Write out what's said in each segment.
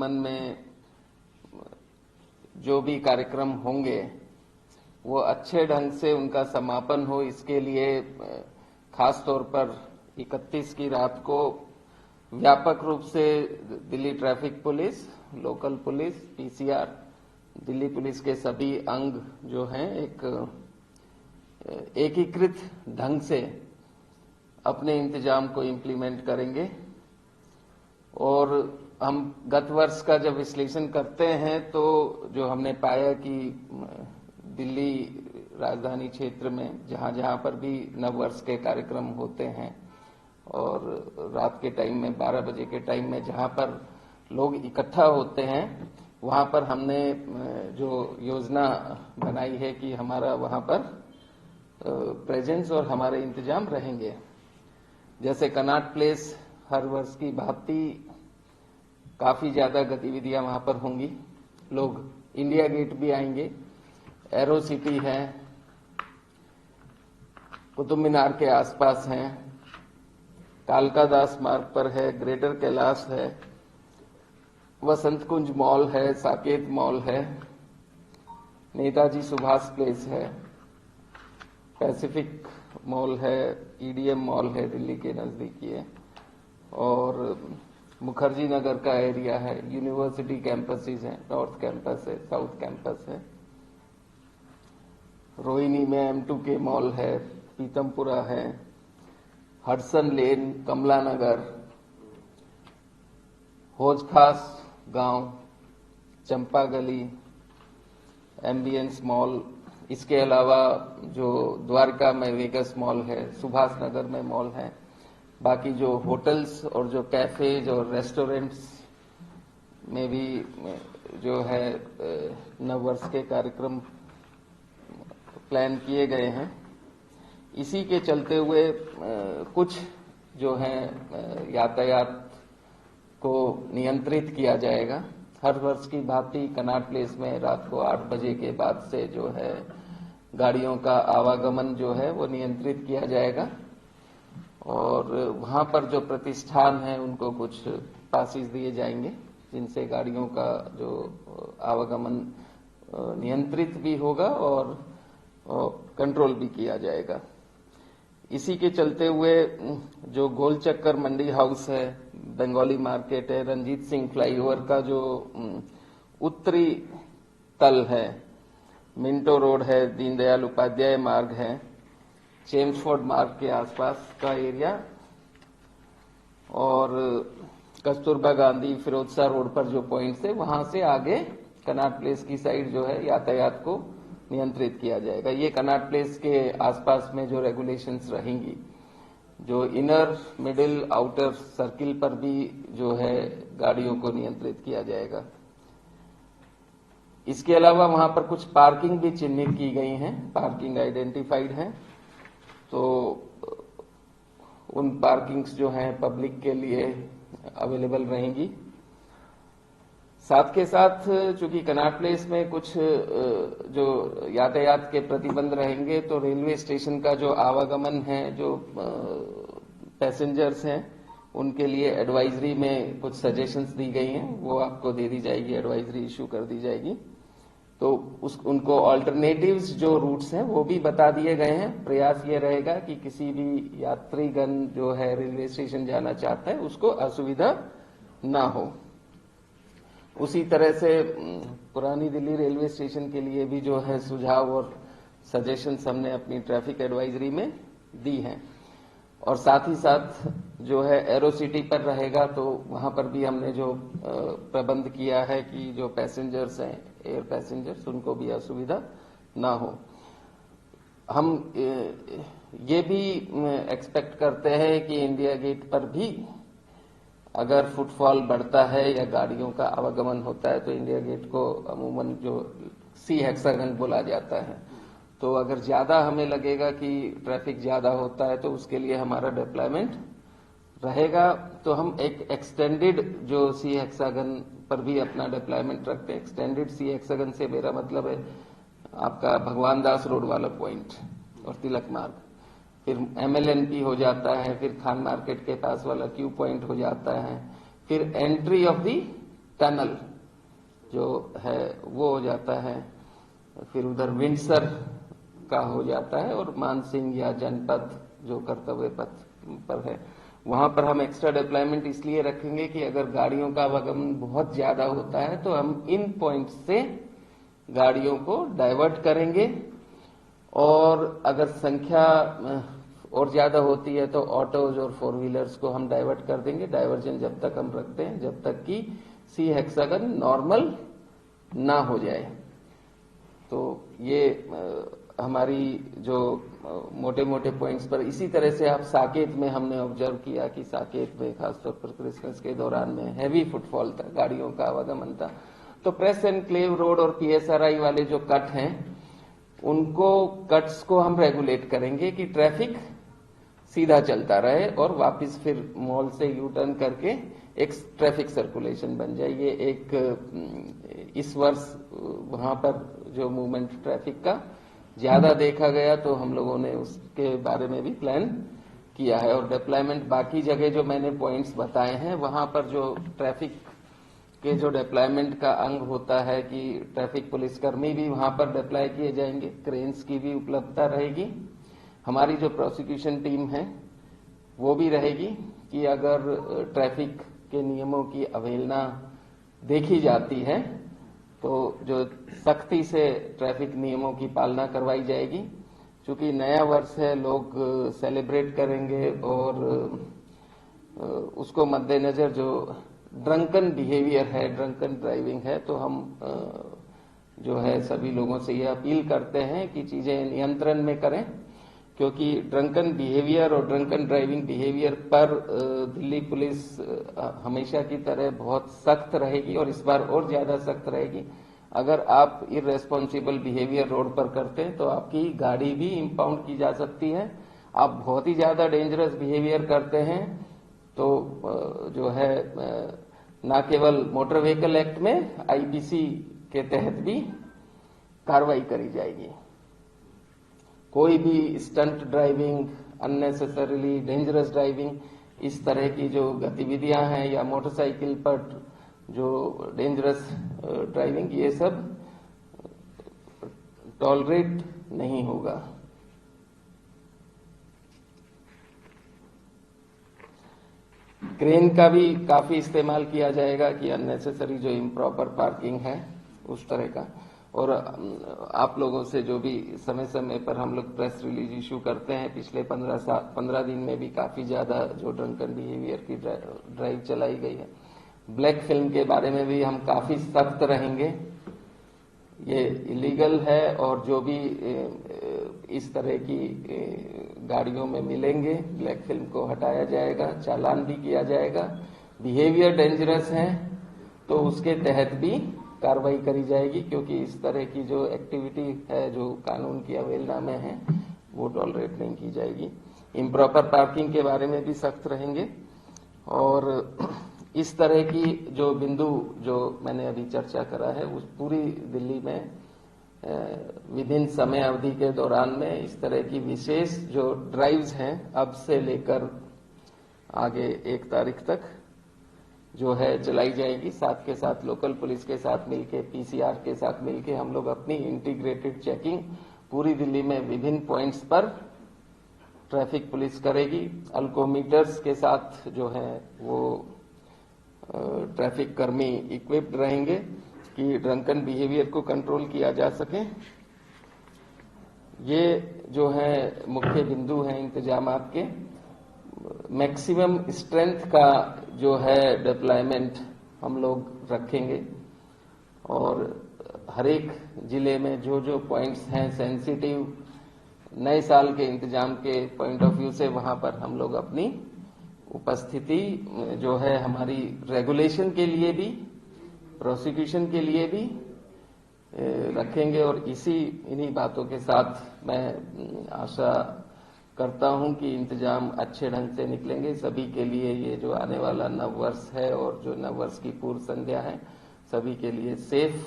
आगमन में जो भी कार्यक्रम होंगे वो अच्छे ढंग से उनका समापन हो, इसके लिए खास तौर पर 31 की रात को व्यापक रूप से Delhi traffic police, local police, PCR, Delhi police के सभी अंग जो हैं एक एकीकृत ढंग से अपने इंतजाम को इम्प्लीमेंट करेंगे। और हम गत वर्ष का जब विश्लेषण करते हैं तो जो हमने पाया कि दिल्ली राजधानी क्षेत्र में जहां जहां पर भी नववर्ष के कार्यक्रम होते हैं और रात के टाइम में 12 बजे के टाइम में जहां पर लोग इकट्ठा होते हैं, वहां पर हमने जो योजना बनाई है कि हमारा वहां पर प्रेजेंस और हमारे इंतजाम रहेंगे। जैसे कनॉट प्लेस हर वर्ष की भांति काफी ज्यादा गतिविधियां वहां पर होंगी। लोग इंडिया गेट भी आएंगे, एरो सिटी है, कुतुब मीनार के आसपास हैं, कालका दास मार्ग पर है, ग्रेटर कैलाश है, वसंत कुंज मॉल है, साकेत मॉल है, नेताजी सुभाष प्लेस है, पैसिफिक मॉल है, ईडीएम मॉल है, दिल्ली के नजदीकी है, और मुखर्जी नगर का एरिया है, यूनिवर्सिटी कैंपसेस हैं, नॉर्थ कैंपस है, साउथ कैंपस है, रोहिणी में M2K मॉल है, पीतमपुरा है, हडसन लेन, कमला नगर, हौज खास गांव, चंपा गली, एम्बियंस मॉल, इसके अलावा जो द्वारका में वेगस मॉल है, सुभाष नगर में मॉल है, बाकी जो होटल्स और जो कैफेज और रेस्टोरेंट्स में भी जो है नववर्ष के कार्यक्रम प्लान किए गए हैं। इसी के चलते हुए कुछ जो है यातायात को नियंत्रित किया जाएगा। हर वर्ष की भांति कनॉट प्लेस में रात को 8 बजे के बाद से जो है गाड़ियों का आवागमन जो है वो नियंत्रित किया जाएगा और वहां पर जो प्रतिष्ठान है उनको कुछ पासिस दिए जाएंगे जिनसे गाड़ियों का जो आवागमन नियंत्रित भी होगा और कंट्रोल भी किया जाएगा। इसी के चलते हुए जो गोल चक्कर मंडी हाउस है, बंगाली मार्केट है, रंजीत सिंह फ्लाईओवर का जो उत्तरी तल है, मिंटो रोड है, दीनदयाल उपाध्याय मार्ग है, चेम्सफोर्ड मार्ग के आसपास का एरिया और कस्तूरबा गांधी फिरोजशाह रोड पर जो पॉइंट्स है वहां से आगे कनॉट प्लेस की साइड जो है यातायात को नियंत्रित किया जाएगा। ये कनॉट प्लेस के आसपास में जो रेगुलेशंस रहेंगी, जो इनर मिडिल आउटर सर्किल पर भी जो है गाड़ियों को नियंत्रित किया जाएगा। इसके अलावा वहां पर कुछ पार्किंग भी चिन्हित की गई हैं, पार्किंग आइडेंटिफाइड है, तो उन पार्किंग्स जो हैं पब्लिक के लिए अवेलेबल रहेंगी। साथ के साथ चूंकि कनॉट प्लेस में कुछ जो यातायात के प्रतिबंध रहेंगे, तो रेलवे स्टेशन का जो आवागमन है, जो पैसेंजर्स हैं, उनके लिए एडवाइजरी में कुछ सजेशंस दी गई हैं, वो आपको दे दी जाएगी, एडवाइजरी इशू कर दी जाएगी। तो उनको ऑल्टरनेटिव्स जो रूट्स हैं वो भी बता दिए गए हैं। प्रयास ये रहेगा कि किसी भी यात्रीगण जो है रेलवे स्टेशन जाना चाहता है उसको असुविधा ना हो। उसी तरह से पुरानी दिल्ली रेलवे स्टेशन के लिए भी जो है सुझाव और सजेशंस हमने अपनी ट्रैफिक एडवाइजरी में दी हैं। और साथ ही साथ जो है एरो सिटी पर रहेगा तो वहां पर भी हमने जो प्रबंध किया है कि जो पैसेंजर्स हैं, एयर पैसेंजर्स, उनको भी असुविधा ना हो। हम ये भी एक्सपेक्ट करते हैं कि इंडिया गेट पर भी अगर फुटफॉल बढ़ता है या गाड़ियों का आवागमन होता है तो इंडिया गेट को अमूमन जो सी हेक्सागन बोला जाता है, तो अगर ज्यादा हमें लगेगा कि ट्रैफिक ज्यादा होता है तो उसके लिए हमारा डिप्लॉयमेंट रहेगा। तो हम एक एक्सटेंडेड जो सी हेक्सागन पर भी अपना डिप्लॉयमेंट रखते हैं। एक्सटेंडेड सी हेक्सागन से मेरा मतलब है आपका भगवान दास रोड वाला पॉइंट और तिलक मार्ग, फिर MLNP हो जाता है, फिर खान मार्केट के पास वाला क्यू पॉइंट हो जाता है, फिर एंट्री ऑफ दी टनल जो है वो हो जाता है, फिर उधर विंडसर का हो जाता है, और मानसिंह या जनपद जो कर्तव्य पथ पर है वहां पर हम एक्स्ट्रा डिप्लॉयमेंट इसलिए रखेंगे कि अगर गाड़ियों का आवागमन बहुत ज्यादा होता है तो हम इन पॉइंट्स से गाड़ियों को डाइवर्ट करेंगे, और अगर संख्या और ज्यादा होती है तो ऑटोज और फोर व्हीलर्स को हम डाइवर्ट कर देंगे। डाइवर्जन जब तक हम रखते हैं जब तक कि सी हेक्सागन नॉर्मल ना हो जाए। तो ये हमारी जो मोटे मोटे पॉइंट्स पर, इसी तरह से आप साकेत में हमने ऑब्जर्व किया कि साकेत में खासतौर पर क्रिसमस के दौरान में हैवी फुटफॉल था, गाड़ियों का आवागमन था। तो प्रेस एनक्लेव रोड और पीएसआरआई वाले जो कट हैं उनको कट्स को हम रेगुलेट करेंगे कि ट्रैफिक सीधा चलता रहे और वापस फिर मॉल से यू टर्न करके एक ट्रैफिक सर्कुलेशन बन जाए। ये एक इस वर्ष वहां पर जो मूवमेंट ट्रैफिक का ज्यादा देखा गया तो हम लोगों ने उसके बारे में भी प्लान किया है। और डिप्लॉयमेंट बाकी जगह जो मैंने पॉइंट्स बताए हैं वहां पर जो ट्रैफिक के जो डिप्लॉयमेंट का अंग होता है कि ट्रैफिक पुलिसकर्मी भी वहां पर डिप्लॉय किए जाएंगे, क्रेन्स की भी उपलब्धता रहेगी। हमारी जो प्रोसिक्यूशन टीम है वो भी रहेगी कि अगर ट्रैफिक के नियमों की अवहेलना देखी जाती है तो जो सख्ती से ट्रैफिक नियमों की पालना करवाई जाएगी। क्योंकि नया वर्ष है, लोग सेलिब्रेट करेंगे और उसको मद्देनजर जो ड्रंकन बिहेवियर है, ड्रंकन ड्राइविंग है, तो हम जो है सभी लोगों से ये अपील करते हैं कि चीजें नियंत्रण में करें, क्योंकि ड्रंकन बिहेवियर और ड्रंकन ड्राइविंग बिहेवियर पर दिल्ली पुलिस हमेशा की तरह बहुत सख्त रहेगी और इस बार और ज्यादा सख्त रहेगी। अगर आप इररेस्पॉन्सिबल बिहेवियर रोड पर करते हैं तो आपकी गाड़ी भी इंपाउंड की जा सकती है। आप बहुत ही ज्यादा डेंजरस बिहेवियर करते हैं तो जो है न केवल मोटर व्हीकल एक्ट में आईपीसी के तहत भी कार्रवाई करी जाएगी। कोई भी stunt driving, unnecessarily dangerous driving, इस तरह की जो गतिविधियां हैं या मोटरसाइकिल पर जो डेंजरस ड्राइविंग, ये सब टॉलरेट नहीं होगा। क्रेन का भी काफी इस्तेमाल किया जाएगा कि अननेसेसरी जो इम्प्रॉपर पार्किंग है उस तरह का। और आप लोगों से जो भी समय समय पर हम लोग प्रेस रिलीज इशू करते हैं, पिछले 15 दिन में भी काफी ज्यादा जो ड्रंकन बिहेवियर की ड्राइव चलाई गई है। ब्लैक फिल्म के बारे में भी हम काफी सख्त रहेंगे। ये इलीगल है और जो भी इस तरह की गाड़ियों में मिलेंगे ब्लैक फिल्म को हटाया जाएगा, चालान भी किया जाएगा। बिहेवियर डेंजरस है तो उसके तहत भी कार्रवाई करी जाएगी, क्योंकि इस तरह की जो एक्टिविटी है जो कानून की अवहेलना में है वो टॉलरेट नहीं की जाएगी। इम्प्रॉपर पार्किंग के बारे में भी सख्त रहेंगे। और इस तरह की जो बिंदु जो मैंने अभी चर्चा करा है उस पूरी दिल्ली में विभिन्न समय अवधि के दौरान में इस तरह की विशेष जो ड्राइव्स हैं अब से लेकर आगे 1 तारीख तक जो है चलाई जाएगी। साथ के साथ लोकल पुलिस के साथ मिलके, पीसीआर के साथ मिलके हम लोग अपनी इंटीग्रेटेड चेकिंग पूरी दिल्ली में विभिन्न पॉइंट्स पर ट्रैफिक पुलिस करेगी। अल्कोमीटर्स के साथ जो है वो ट्रैफिक कर्मी इक्विप्ड रहेंगे कि ड्रंकन बिहेवियर को कंट्रोल किया जा सके। ये जो है मुख्य बिंदु हैं इंतजामात के। मैक्सिमम स्ट्रेंथ का जो है डिप्लॉयमेंट हम लोग रखेंगे और हर एक जिले में जो जो पॉइंट्स हैं सेंसिटिव नए साल के इंतजाम के पॉइंट ऑफ व्यू से वहां पर हम लोग अपनी उपस्थिति जो है हमारी रेगुलेशन के लिए भी, प्रोसिक्यूशन के लिए भी रखेंगे। और इन्हीं बातों के साथ मैं आशा करता हूं कि इंतजाम अच्छे ढंग से निकलेंगे सभी के लिए। ये जो आने वाला नव वर्ष है और जो नव वर्ष की पूर्व संध्या है सभी के लिए सेफ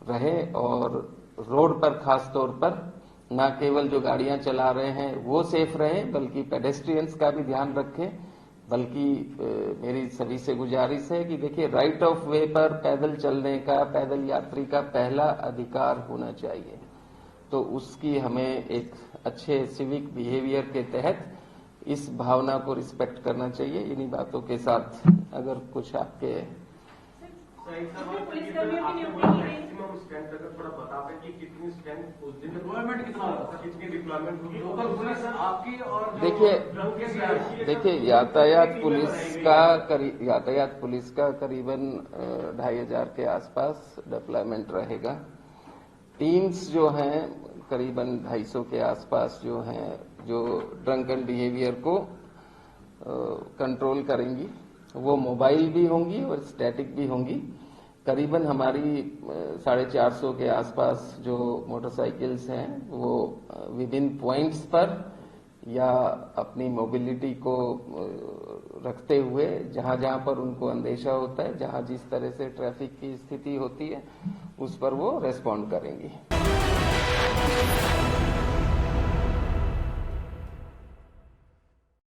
रहे और रोड पर खास तौर पर न केवल जो गाड़ियां चला रहे हैं वो सेफ रहे बल्कि पेडेस्ट्रियंस का भी ध्यान रखें बल्कि मेरी सभी से गुजारिश है कि देखिए, राइट ऑफ वे पर पैदल चलने का, पैदल यात्री का पहला अधिकार होना चाहिए। तो उसकी हमें एक अच्छे सिविक बिहेवियर के तहत इस भावना को रिस्पेक्ट करना चाहिए। इन्हीं बातों के साथ अगर कुछ आपके पुलिसकर्मियों की नियुक्ति की गई, मैक्सिमम स्ट्रेंथ अगर थोड़ा बता दें कि कितनी स्ट्रेंथ उस दिन डिप्लॉयमेंट कितना होगा, कितनी डिप्लॉयमेंट होगी लोकल पुलिस आपकी, और देखिए यातायात पुलिस का करीबन 2500 के आसपास डिप्लॉयमेंट रहेगा। टीम्स जो हैं करीबन 250 के आसपास जो हैं, जो ड्रंक एंड बिहेवियर को कंट्रोल करेंगी। वो मोबाइल भी होंगी और स्टैटिक भी होंगी। करीबन हमारी 450 के आसपास जो मोटरसाइकिल्स हैं वो विभिन्न पॉइंट्स पर या अपनी मोबिलिटी को रखते हुए जहां जहां पर उनको अंदेशा होता है, जहां जिस तरह से ट्रैफिक की स्थिति होती है, उस पर वो रेस्पॉन्ड करेंगी।